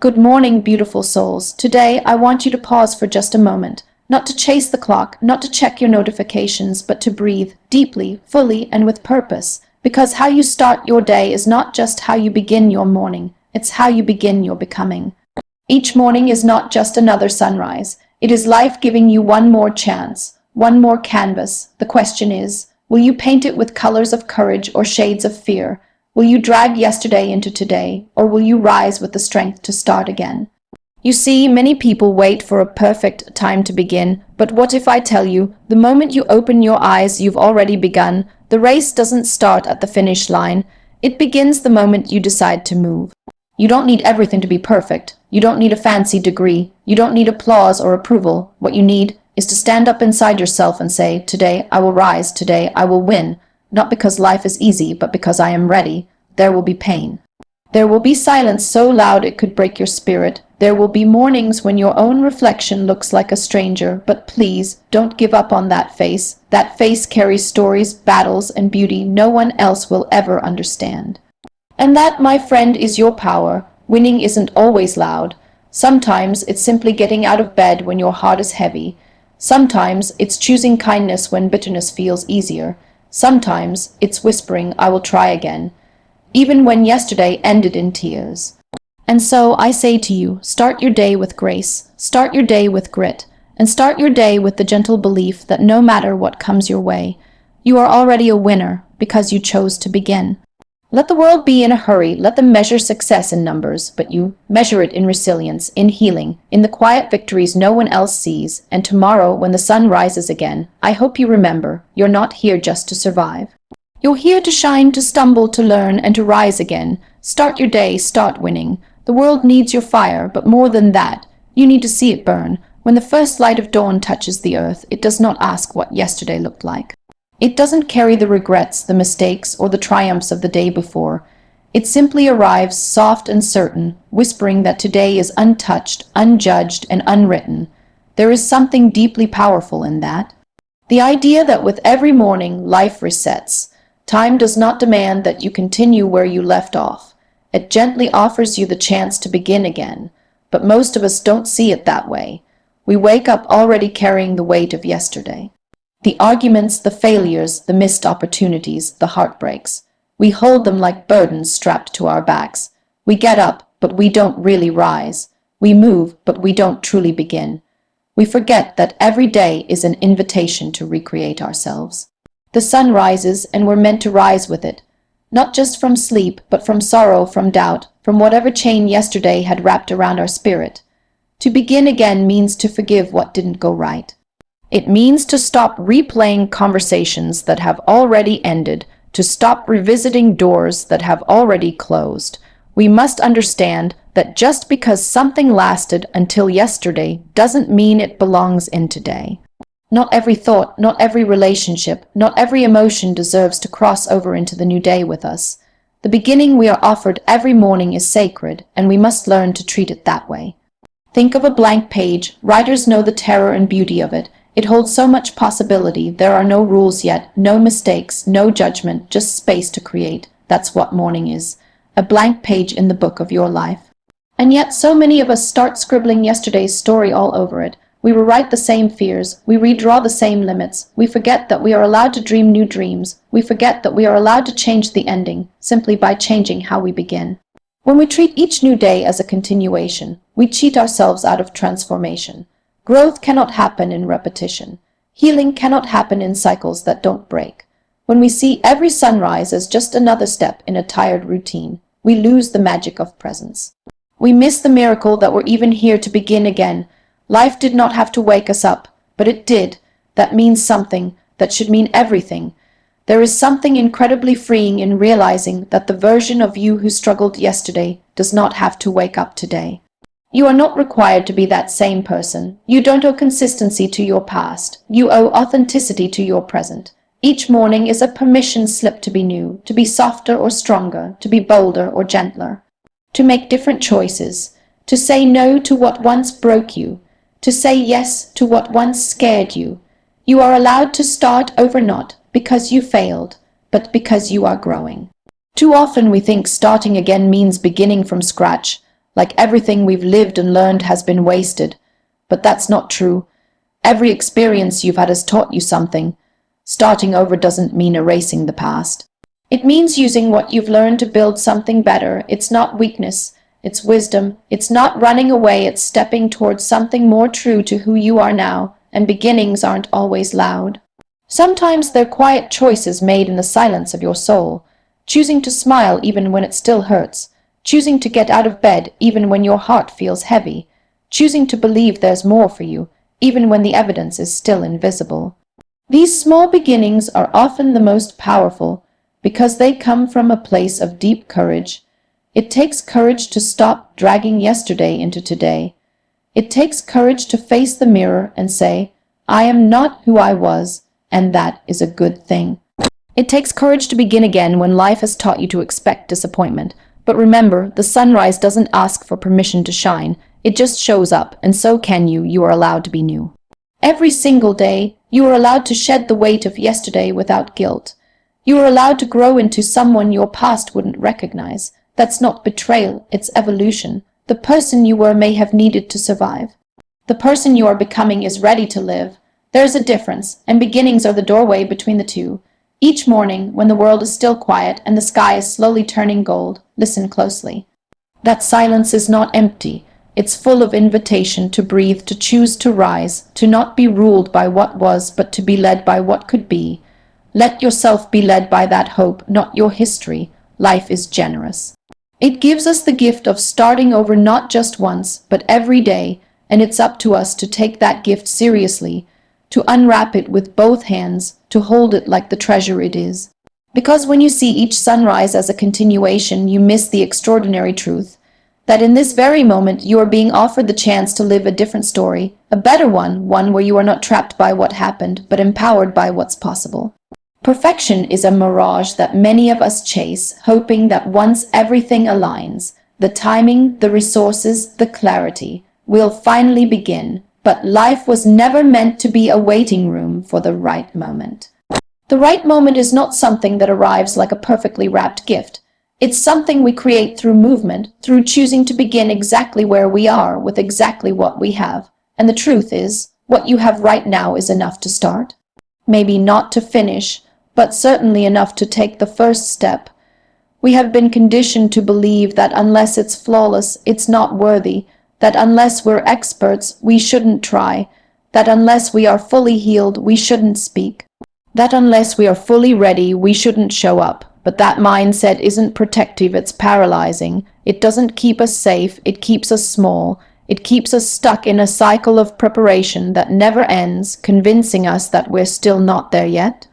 Good morning, beautiful souls. Today, I want you to pause for just a moment. Not to chase the clock, not to check your notifications, but to breathe deeply, fully, and with purpose. Because how you start your day is not just how you begin your morning, it's how you begin your becoming. Each morning is not just another sunrise. It is life giving you one more chance, one more canvas. The question is, will you paint it with colors of courage or shades of fear? Will you drag yesterday into today, or will you rise with the strength to start again? You see, many people wait for a perfect time to begin, but what if I tell you, the moment you open your eyes, you've already begun. The race doesn't start at the finish line. It begins the moment you decide to move. You don't need everything to be perfect. You don't need a fancy degree. You don't need applause or approval. What you need is to stand up inside yourself and say, today I will rise, today I will win. Not because life is easy, but because I am ready. There will be pain. There will be silence so loud it could break your spirit. There will be mornings when your own reflection looks like a stranger, but please, don't give up on that face. That face carries stories, battles, and beauty no one else will ever understand. And that, my friend, is your power. Winning isn't always loud. Sometimes it's simply getting out of bed when your heart is heavy. Sometimes it's choosing kindness when bitterness feels easier. Sometimes it's whispering, I will try again, even when yesterday ended in tears. And so I say to you, start your day with grace, start your day with grit, and start your day with the gentle belief that no matter what comes your way, you are already a winner because you chose to begin. Let the world be in a hurry, let them measure success in numbers, but you measure it in resilience, in healing, in the quiet victories no one else sees. And tomorrow, when the sun rises again, I hope you remember, you're not here just to survive. You're here to shine, to stumble, to learn, and to rise again. Start your day, start winning. The world needs your fire, but more than that, you need to see it burn. When the first light of dawn touches the earth, it does not ask what yesterday looked like. It doesn't carry the regrets, the mistakes, or the triumphs of the day before. It simply arrives soft and certain, whispering that today is untouched, unjudged, and unwritten. There is something deeply powerful in that. The idea that with every morning, life resets. Time does not demand that you continue where you left off. It gently offers you the chance to begin again. But most of us don't see it that way. We wake up already carrying the weight of yesterday. The arguments, the failures, the missed opportunities, the heartbreaks. We hold them like burdens strapped to our backs. We get up, but we don't really rise. We move, but we don't truly begin. We forget that every day is an invitation to recreate ourselves. The sun rises, and we're meant to rise with it. Not just from sleep, but from sorrow, from doubt, from whatever chain yesterday had wrapped around our spirit. To begin again means to forgive what didn't go right. It means to stop replaying conversations that have already ended, to stop revisiting doors that have already closed. We must understand that just because something lasted until yesterday doesn't mean it belongs in today. Not every thought, not every relationship, not every emotion deserves to cross over into the new day with us. The beginning we are offered every morning is sacred, and we must learn to treat it that way. Think of a blank page. Writers know the terror and beauty of it. It holds so much possibility. There are no rules yet, no mistakes, no judgment, just space to create. That's what morning is. A blank page in the book of your life. And yet so many of us start scribbling yesterday's story all over it. We rewrite the same fears. We redraw the same limits. We forget that we are allowed to dream new dreams. We forget that we are allowed to change the ending, simply by changing how we begin. When we treat each new day as a continuation, we cheat ourselves out of transformation. Growth cannot happen in repetition. Healing cannot happen in cycles that don't break. When we see every sunrise as just another step in a tired routine, we lose the magic of presence. We miss the miracle that we're even here to begin again. Life did not have to wake us up, but it did. That means something. That should mean everything. There is something incredibly freeing in realizing that the version of you who struggled yesterday does not have to wake up today. You are not required to be that same person. You don't owe consistency to your past. You owe authenticity to your present. Each morning is a permission slip to be new, to be softer or stronger, to be bolder or gentler, to make different choices, to say no to what once broke you, to say yes to what once scared you. You are allowed to start over, not because you failed, but because you are growing. Too often we think starting again means beginning from scratch, like everything we've lived and learned has been wasted. But that's not true. Every experience you've had has taught you something. Starting over doesn't mean erasing the past. It means using what you've learned to build something better. It's not weakness, it's wisdom. It's not running away, it's stepping towards something more true to who you are now, and beginnings aren't always loud. Sometimes they're quiet choices made in the silence of your soul, choosing to smile even when it still hurts, choosing to get out of bed even when your heart feels heavy, choosing to believe there's more for you, even when the evidence is still invisible. These small beginnings are often the most powerful, because they come from a place of deep courage. It takes courage to stop dragging yesterday into today. It takes courage to face the mirror and say, I am not who I was, and that is a good thing. It takes courage to begin again when life has taught you to expect disappointment. But remember, the sunrise doesn't ask for permission to shine. It just shows up, and so can you. You are allowed to be new. Every single day, you are allowed to shed the weight of yesterday without guilt. You are allowed to grow into someone your past wouldn't recognize. That's not betrayal, it's evolution. The person you were may have needed to survive. The person you are becoming is ready to live. There's a difference, and beginnings are the doorway between the two. Each morning, when the world is still quiet and the sky is slowly turning gold, listen closely. That silence is not empty. It's full of invitation to breathe, to choose to rise, to not be ruled by what was, but to be led by what could be. Let yourself be led by that hope, not your history. Life is generous. It gives us the gift of starting over not just once, but every day, and it's up to us to take that gift seriously, to unwrap it with both hands, to hold it like the treasure it is. Because when you see each sunrise as a continuation, you miss the extraordinary truth that in this very moment you are being offered the chance to live a different story, a better one, one where you are not trapped by what happened, but empowered by what's possible. Perfection is a mirage that many of us chase, hoping that once everything aligns, the timing, the resources, the clarity, we'll finally begin. But life was never meant to be a waiting room for the right moment. The right moment is not something that arrives like a perfectly wrapped gift. It's something we create through movement, through choosing to begin exactly where we are with exactly what we have. And the truth is, what you have right now is enough to start. Maybe not to finish, but certainly enough to take the first step. We have been conditioned to believe that unless it's flawless, it's not worthy, that unless we're experts, we shouldn't try, that unless we are fully healed, we shouldn't speak, that unless we are fully ready, we shouldn't show up. But that mindset isn't protective, it's paralyzing. It doesn't keep us safe, it keeps us small. It keeps us stuck in a cycle of preparation that never ends, convincing us that we're still not there yet.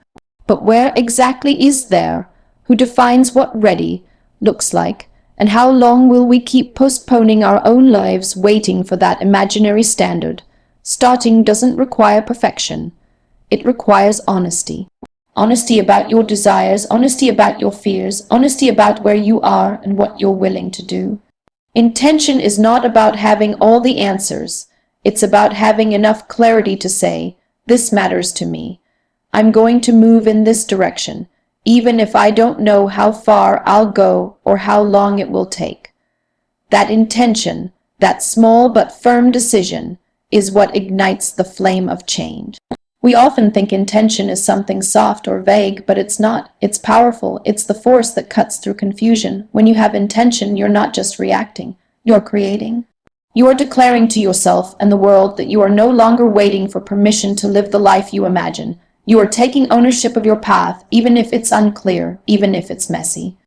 But where exactly is there? Who defines what ready looks like? And how long will we keep postponing our own lives, waiting for that imaginary standard? Starting doesn't require perfection. It requires honesty. Honesty about your desires, honesty about your fears, honesty about where you are and what you're willing to do. Intention is not about having all the answers. It's about having enough clarity to say, this matters to me. I'm going to move in this direction, even if I don't know how far I'll go or how long it will take. That intention, that small but firm decision, is what ignites the flame of change. We often think intention is something soft or vague, but it's not. It's powerful. It's the force that cuts through confusion. When you have intention, you're not just reacting. You're creating. You are declaring to yourself and the world that you are no longer waiting for permission to live the life you imagine. You are taking ownership of your path, even if it's unclear, even if it's messy,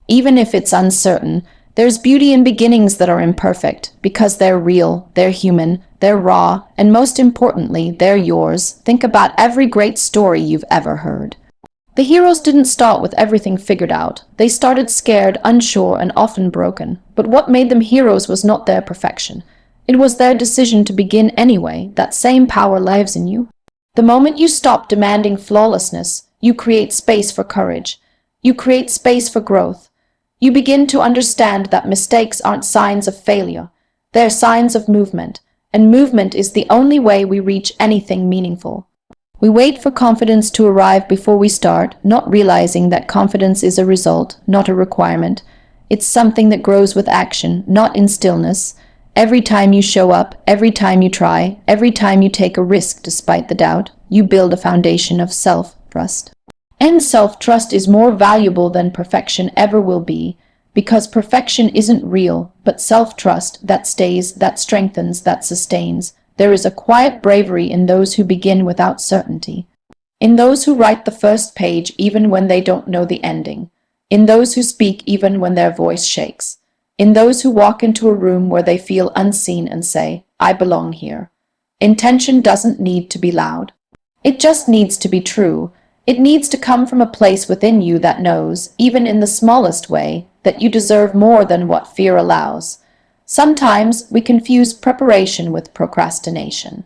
even if it's uncertain. There's beauty in beginnings that are imperfect, because they're real, they're human, they're raw, and most importantly, they're yours. Think about every great story you've ever heard. The heroes didn't start with everything figured out. They started scared, unsure, and often broken. But what made them heroes was not their perfection. It was their decision to begin anyway. That same power lives in you. The moment you stop demanding flawlessness, you create space for courage. You create space for growth. You begin to understand that mistakes aren't signs of failure. They're signs of movement, and movement is the only way we reach anything meaningful. We wait for confidence to arrive before we start, not realizing that confidence is a result, not a requirement. It's something that grows with action, not in stillness. Every time you show up, every time you try, every time you take a risk despite the doubt, you build a foundation of self-trust. And self-trust is more valuable than perfection ever will be, because perfection isn't real, but self-trust that stays, that strengthens, that sustains. There is a quiet bravery in those who begin without certainty, in those who write the first page even when they don't know the ending, in those who speak even when their voice shakes, in those who walk into a room where they feel unseen and say, "I belong here." Intention doesn't need to be loud. It just needs to be true. It needs to come from a place within you that knows, even in the smallest way, that you deserve more than what fear allows. Sometimes we confuse preparation with procrastination.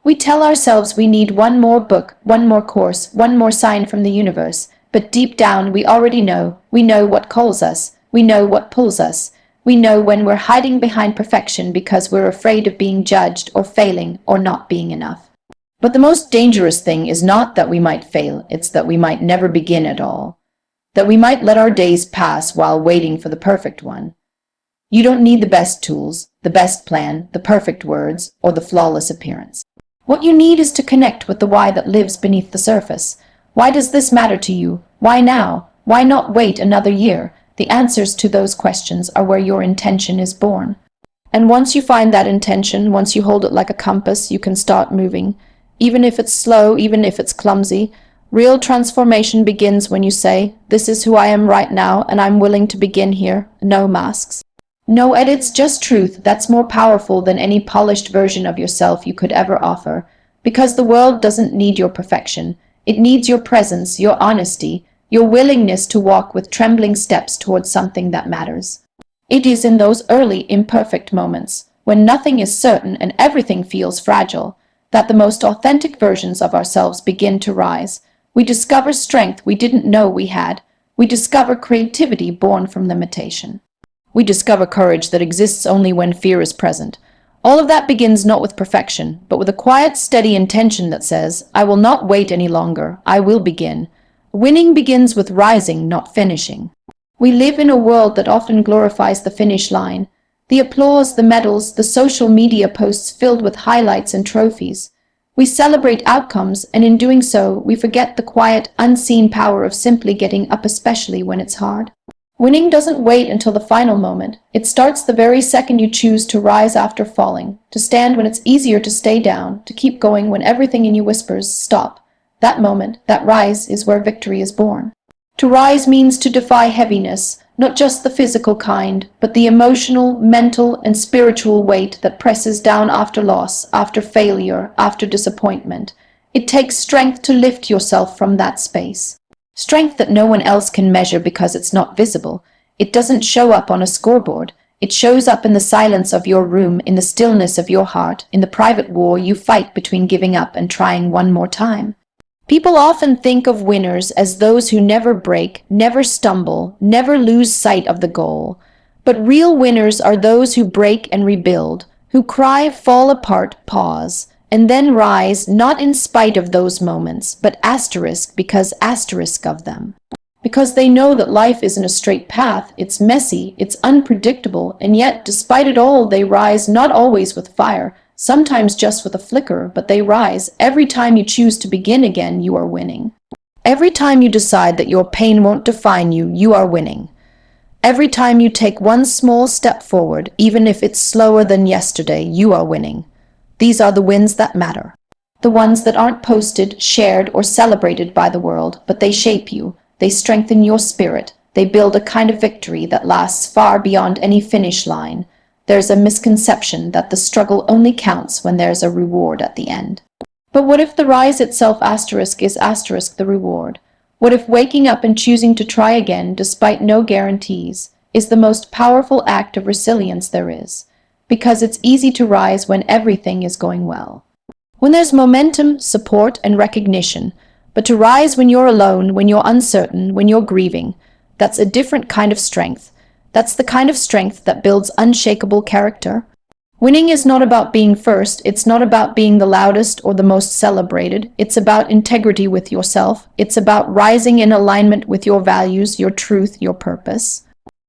We tell ourselves we need one more book, one more course, one more sign from the universe, but deep down we already know. We know what calls us. We know what pulls us. We know when we're hiding behind perfection because we're afraid of being judged or failing or not being enough. But the most dangerous thing is not that we might fail, it's that we might never begin at all. That we might let our days pass while waiting for the perfect one. You don't need the best tools, the best plan, the perfect words, or the flawless appearance. What you need is to connect with the why that lives beneath the surface. Why does this matter to you? Why now? Why not wait another year? The answers to those questions are where your intention is born. And once you find that intention, once you hold it like a compass, you can start moving. Even if it's slow, even if it's clumsy, real transformation begins when you say, "This is who I am right now, and I'm willing to begin here." No masks. No edits, just truth. That's more powerful than any polished version of yourself you could ever offer. Because the world doesn't need your perfection. It needs your presence, your honesty, your willingness to walk with trembling steps towards something that matters. It is in those early, imperfect moments, when nothing is certain and everything feels fragile, that the most authentic versions of ourselves begin to rise. We discover strength we didn't know we had. We discover creativity born from limitation. We discover courage that exists only when fear is present. All of that begins not with perfection, but with a quiet, steady intention that says, "I will not wait any longer. I will begin." Winning begins with rising, not finishing. We live in a world that often glorifies the finish line. The applause, the medals, the social media posts filled with highlights and trophies. We celebrate outcomes, and in doing so, we forget the quiet, unseen power of simply getting up, especially when it's hard. Winning doesn't wait until the final moment. It starts the very second you choose to rise after falling, to stand when it's easier to stay down, to keep going when everything in you whispers, "Stop." That moment, that rise, is where victory is born. To rise means to defy heaviness, not just the physical kind, but the emotional, mental, and spiritual weight that presses down after loss, after failure, after disappointment. It takes strength to lift yourself from that space. Strength that no one else can measure because it's not visible. It doesn't show up on a scoreboard. It shows up in the silence of your room, in the stillness of your heart, in the private war you fight between giving up and trying one more time. People often think of winners as those who never break, never stumble, never lose sight of the goal. But real winners are those who break and rebuild, who cry, fall apart, pause, and then rise, not in spite of those moments, but because of them. Because they know that life isn't a straight path, it's messy, it's unpredictable, and yet, despite it all, they rise, not always with fire, sometimes just with a flicker, but they rise. Every time you choose to begin again, you are winning. Every time you decide that your pain won't define you, you are winning. Every time you take one small step forward, even if it's slower than yesterday, you are winning. These are the wins that matter. The ones that aren't posted, shared, or celebrated by the world, but they shape you. They strengthen your spirit. They build a kind of victory that lasts far beyond any finish line. There's a misconception that the struggle only counts when there's a reward at the end. But what if the rise itself is the reward? What if waking up and choosing to try again, despite no guarantees, is the most powerful act of resilience there is? Because it's easy to rise when everything is going well. When there's momentum, support, and recognition, but to rise when you're alone, when you're uncertain, when you're grieving, that's a different kind of strength. That's the kind of strength that builds unshakable character. Winning is not about being first, it's not about being the loudest or the most celebrated, it's about integrity with yourself, it's about rising in alignment with your values, your truth, your purpose.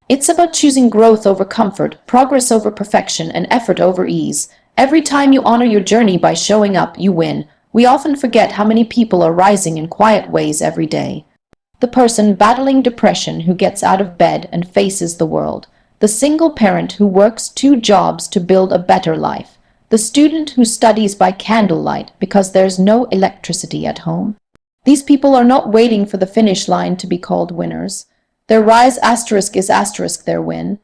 It's about choosing growth over comfort, progress over perfection, and effort over ease. Every time you honor your journey by showing up, you win. We often forget how many people are rising in quiet ways every day. The person battling depression who gets out of bed and faces the world. The single parent who works 2 jobs to build a better life. The student who studies by candlelight because there's no electricity at home. These people are not waiting for the finish line to be called winners. Their rise is their win.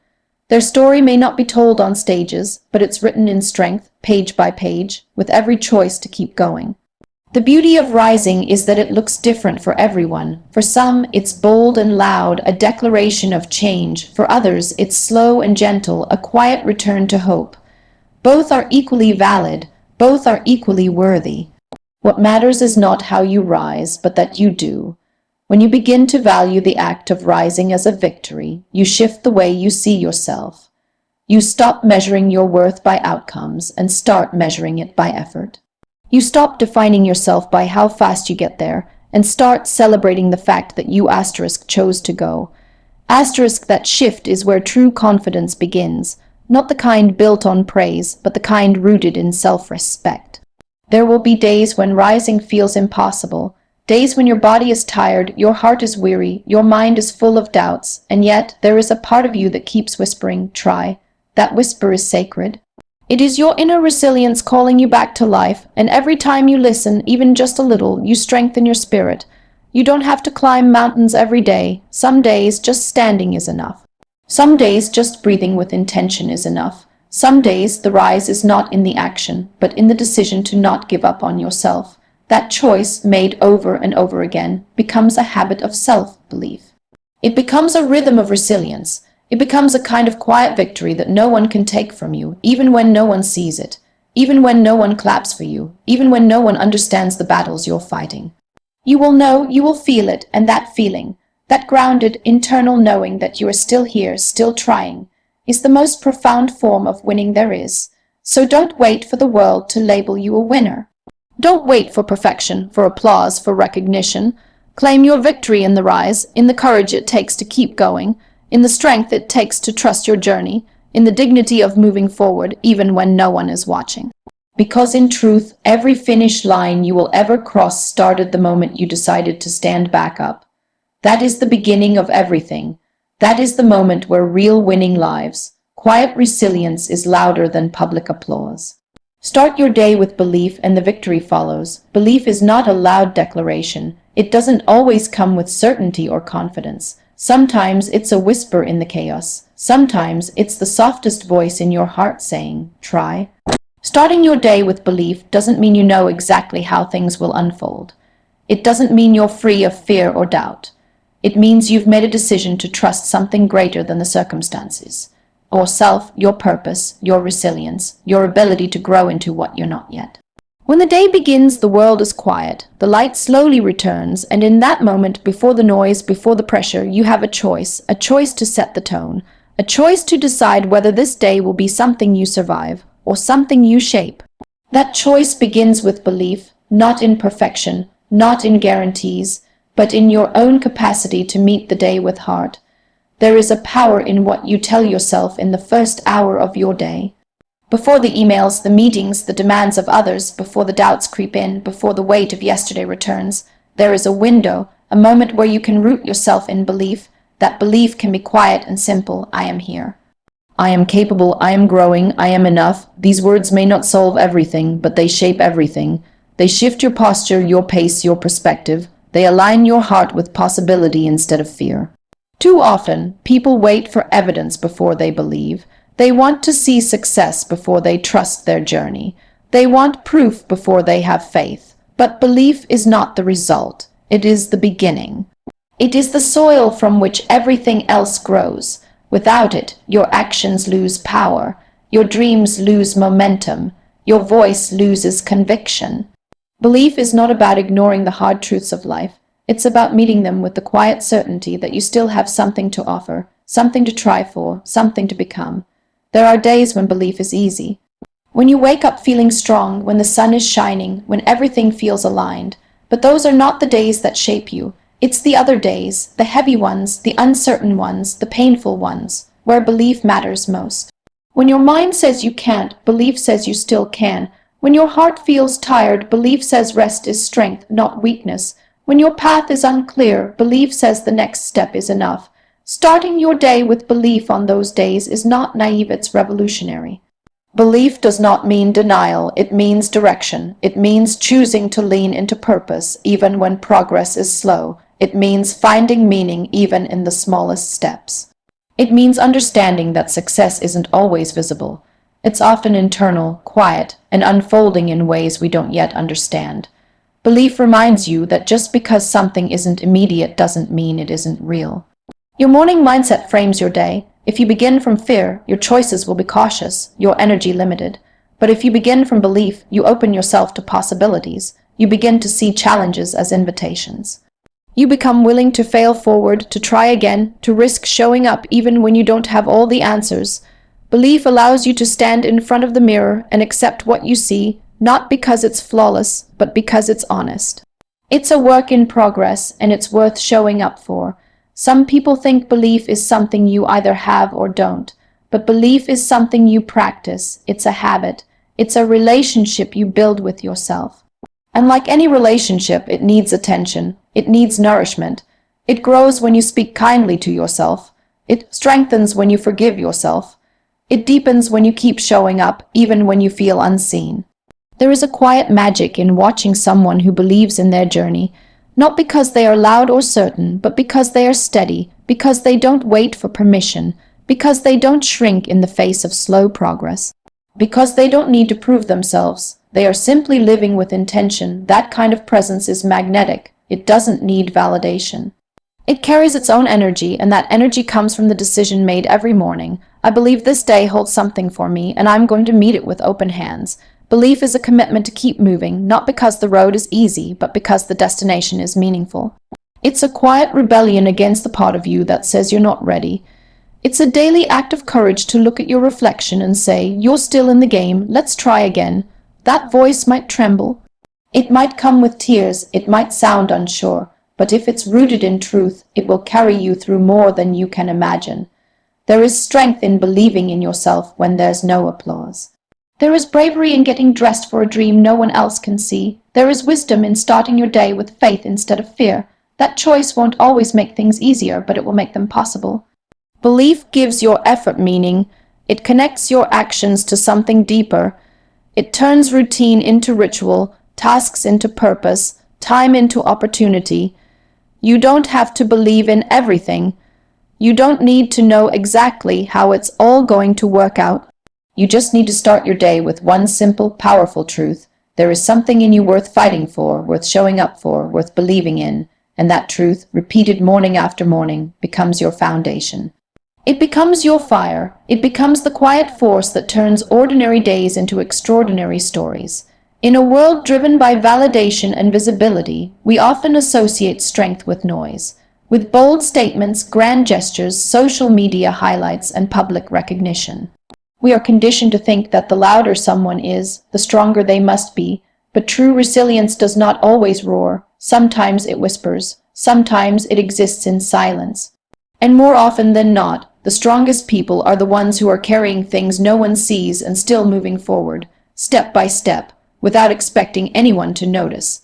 Their story may not be told on stages, but it's written in strength, page by page, with every choice to keep going. The beauty of rising is that it looks different for everyone. For some, it's bold and loud, a declaration of change. For others, it's slow and gentle, a quiet return to hope. Both are equally valid. Both are equally worthy. What matters is not how you rise, but that you do. When you begin to value the act of rising as a victory, you shift the way you see yourself. You stop measuring your worth by outcomes and start measuring it by effort. You stop defining yourself by how fast you get there and start celebrating the fact that you chose to go. That shift is where true confidence begins, not the kind built on praise, but the kind rooted in self-respect. There will be days when rising feels impossible, days when your body is tired, your heart is weary, your mind is full of doubts, and yet there is a part of you that keeps whispering, try. That whisper is sacred. It is your inner resilience calling you back to life, and every time you listen, even just a little, you strengthen your spirit. You don't have to climb mountains every day. Some days just standing is enough. Some days just breathing with intention is enough. Some days the rise is not in the action, but in the decision to not give up on yourself. That choice, made over and over again, becomes a habit of self-belief. It becomes a rhythm of resilience. It becomes a kind of quiet victory that no one can take from you, even when no one sees it, even when no one claps for you, even when no one understands the battles you're fighting. You will know, you will feel it, and that feeling, that grounded, internal knowing that you are still here, still trying, is the most profound form of winning there is. So don't wait for the world to label you a winner. Don't wait for perfection, for applause, for recognition. Claim your victory in the rise, in the courage it takes to keep going, in the strength it takes to trust your journey, in the dignity of moving forward even when no one is watching. Because in truth, every finish line you will ever cross started the moment you decided to stand back up. That is the beginning of everything. That is the moment where real winning lives. Quiet resilience is louder than public applause. Start your day with belief and the victory follows. Belief is not a loud declaration. It doesn't always come with certainty or confidence. Sometimes it's a whisper in the chaos. Sometimes it's the softest voice in your heart saying, try. Starting your day with belief doesn't mean you know exactly how things will unfold. It doesn't mean you're free of fear or doubt. It means you've made a decision to trust something greater than the circumstances. Yourself, your purpose, your resilience, your ability to grow into what you're not yet. When the day begins, the world is quiet. The light slowly returns, and in that moment, before the noise, before the pressure, you have a choice to set the tone, a choice to decide whether this day will be something you survive or something you shape. That choice begins with belief, not in perfection, not in guarantees, but in your own capacity to meet the day with heart. There is a power in what you tell yourself in the first hour of your day. Before the emails, the meetings, the demands of others, before the doubts creep in, before the weight of yesterday returns, there is a window, a moment where you can root yourself in belief. That belief can be quiet and simple. I am here. I am capable, I am growing, I am enough. These words may not solve everything, but they shape everything. They shift your posture, your pace, your perspective. They align your heart with possibility instead of fear. Too often, people wait for evidence before they believe. They want to see success before they trust their journey. They want proof before they have faith. But belief is not the result. It is the beginning. It is the soil from which everything else grows. Without it, your actions lose power. Your dreams lose momentum. Your voice loses conviction. Belief is not about ignoring the hard truths of life. It's about meeting them with the quiet certainty that you still have something to offer, something to try for, something to become. There are days when belief is easy. When you wake up feeling strong, when the sun is shining, when everything feels aligned. But those are not the days that shape you. It's the other days, the heavy ones, the uncertain ones, the painful ones, where belief matters most. When your mind says you can't, belief says you still can. When your heart feels tired, belief says rest is strength, not weakness. When your path is unclear, belief says the next step is enough. Starting your day with belief on those days is not naive, it's revolutionary. Belief does not mean denial, it means direction. It means choosing to lean into purpose even when progress is slow. It means finding meaning even in the smallest steps. It means understanding that success isn't always visible. It's often internal, quiet, and unfolding in ways we don't yet understand. Belief reminds you that just because something isn't immediate doesn't mean it isn't real. Your morning mindset frames your day. If you begin from fear, your choices will be cautious, your energy limited. But if you begin from belief, you open yourself to possibilities. You begin to see challenges as invitations. You become willing to fail forward, to try again, to risk showing up even when you don't have all the answers. Belief allows you to stand in front of the mirror and accept what you see, not because it's flawless, but because it's honest. It's a work in progress, and it's worth showing up for. Some people think belief is something you either have or don't, but belief is something you practice. It's a habit. It's a relationship you build with yourself. And like any relationship, it needs attention. It needs nourishment. It grows when you speak kindly to yourself. It strengthens when you forgive yourself. It deepens when you keep showing up, even when you feel unseen. There is a quiet magic in watching someone who believes in their journey, not because they are loud or certain, but because they are steady, because they don't wait for permission, because they don't shrink in the face of slow progress, because they don't need to prove themselves. They are simply living with intention. That kind of presence is magnetic. It doesn't need validation. It carries its own energy, and that energy comes from the decision made every morning. I believe this day holds something for me, and I'm going to meet it with open hands. Belief is a commitment to keep moving, not because the road is easy, but because the destination is meaningful. It's a quiet rebellion against the part of you that says you're not ready. It's a daily act of courage to look at your reflection and say, you're still in the game, let's try again. That voice might tremble. It might come with tears, it might sound unsure, but if it's rooted in truth, it will carry you through more than you can imagine. There is strength in believing in yourself when there's no applause. There is bravery in getting dressed for a dream no one else can see. There is wisdom in starting your day with faith instead of fear. That choice won't always make things easier, but it will make them possible. Belief gives your effort meaning. It connects your actions to something deeper. It turns routine into ritual, tasks into purpose, time into opportunity. You don't have to believe in everything. You don't need to know exactly how it's all going to work out. You just need to start your day with one simple, powerful truth. There is something in you worth fighting for, worth showing up for, worth believing in, and that truth, repeated morning after morning, becomes your foundation. It becomes your fire. It becomes the quiet force that turns ordinary days into extraordinary stories. In a world driven by validation and visibility, we often associate strength with noise, with bold statements, grand gestures, social media highlights, and public recognition. We are conditioned to think that the louder someone is, the stronger they must be, but true resilience does not always roar. Sometimes it whispers, sometimes it exists in silence. And more often than not, the strongest people are the ones who are carrying things no one sees and still moving forward, step by step, without expecting anyone to notice.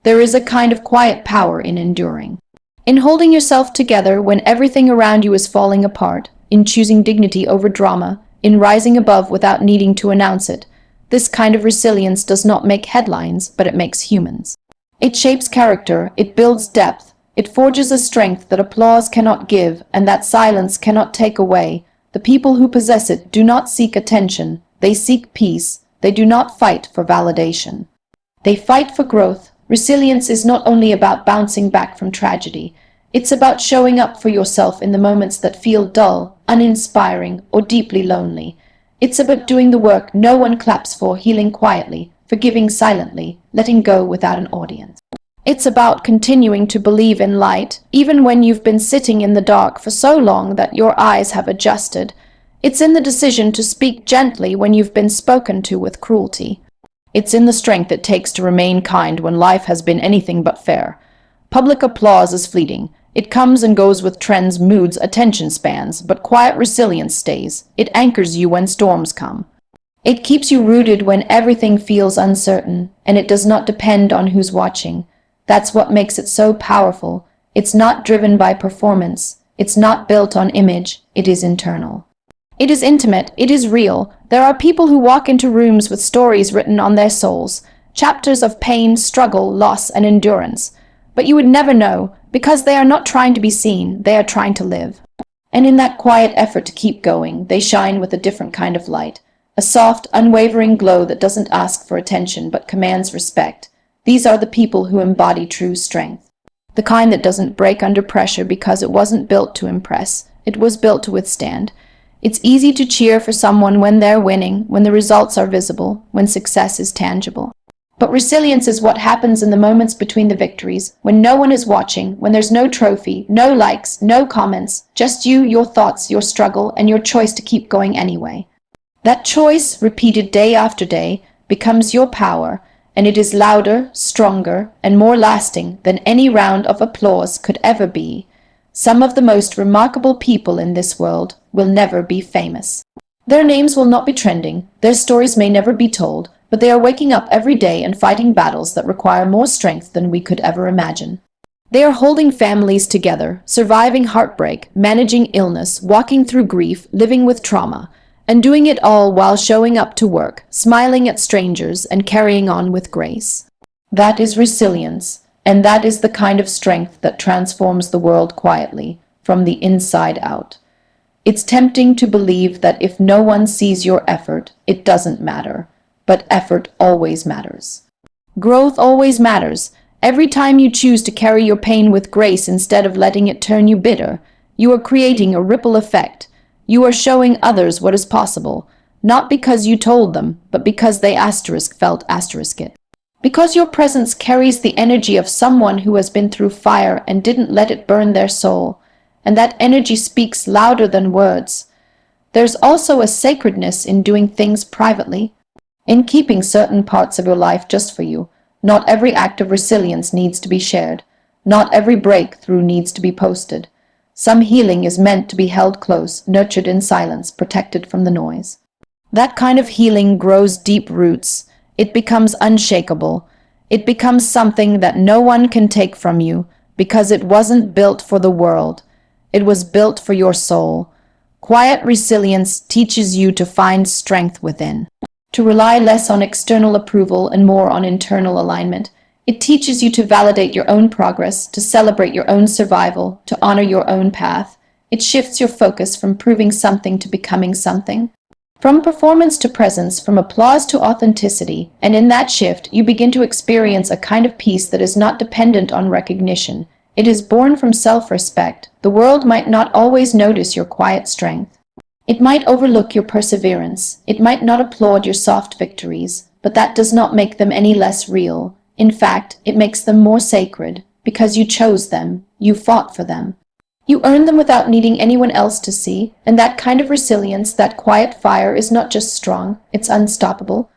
There is a kind of quiet power in enduring, in holding yourself together when everything around you is falling apart, in choosing dignity over drama, in rising above without needing to announce it. This kind of resilience does not make headlines, but it makes humans. It shapes character, it builds depth, it forges a strength that applause cannot give and that silence cannot take away. The people who possess it do not seek attention, they seek peace. They do not fight for validation. They fight for growth. Resilience is not only about bouncing back from tragedy. It's about showing up for yourself in the moments that feel dull, uninspiring, or deeply lonely. It's about doing the work no one claps for, healing quietly, forgiving silently, letting go without an audience. It's about continuing to believe in light, even when you've been sitting in the dark for so long that your eyes have adjusted. It's in the decision to speak gently when you've been spoken to with cruelty. It's in the strength it takes to remain kind when life has been anything but fair. Public applause is fleeting. It comes and goes with trends, moods, attention spans, but quiet resilience stays. It anchors you when storms come. It keeps you rooted when everything feels uncertain, and it does not depend on who's watching. That's what makes it so powerful. It's not driven by performance. It's not built on image. It is internal. It is intimate. It is real. There are people who walk into rooms with stories written on their souls, chapters of pain, struggle, loss, and endurance. But you would never know, because they are not trying to be seen. They are trying to live. And in that quiet effort to keep going, they shine with a different kind of light. A soft, unwavering glow that doesn't ask for attention but commands respect. These are the people who embody true strength. The kind that doesn't break under pressure because it wasn't built to impress. It was built to withstand. It's easy to cheer for someone when they're winning, when the results are visible, when success is tangible. But resilience is what happens in the moments between the victories, when no one is watching, when there's no trophy, no likes, no comments, just you, your thoughts, your struggle, and your choice to keep going anyway. That choice, repeated day after day, becomes your power, and it is louder, stronger, and more lasting than any round of applause could ever be. Some of the most remarkable people in this world will never be famous. Their names will not be trending, their stories may never be told, but they are waking up every day and fighting battles that require more strength than we could ever imagine. They are holding families together, surviving heartbreak, managing illness, walking through grief, living with trauma, and doing it all while showing up to work, smiling at strangers, and carrying on with grace. That is resilience, and that is the kind of strength that transforms the world quietly, from the inside out. It's tempting to believe that if no one sees your effort, it doesn't matter. But effort always matters. Growth always matters. Every time you choose to carry your pain with grace instead of letting it turn you bitter, you are creating a ripple effect. You are showing others what is possible, not because you told them, but because they felt it. Because your presence carries the energy of someone who has been through fire and didn't let it burn their soul, and that energy speaks louder than words. There's also a sacredness in doing things privately, in keeping certain parts of your life just for you. Not every act of resilience needs to be shared. Not every breakthrough needs to be posted. Some healing is meant to be held close, nurtured in silence, protected from the noise. That kind of healing grows deep roots. It becomes unshakable. It becomes something that no one can take from you, because it wasn't built for the world. It was built for your soul. Quiet resilience teaches you to find strength within, to rely less on external approval and more on internal alignment. It teaches you to validate your own progress, to celebrate your own survival, to honor your own path. It shifts your focus from proving something to becoming something, from performance to presence, from applause to authenticity, and in that shift you begin to experience a kind of peace that is not dependent on recognition. It is born from self-respect. The world might not always notice your quiet strength. It might overlook your perseverance. It might not applaud your soft victories, but that does not make them any less real. In fact, it makes them more sacred, because you chose them, you fought for them. You earned them without needing anyone else to see, and that kind of resilience, that quiet fire, is not just strong, it's unstoppable.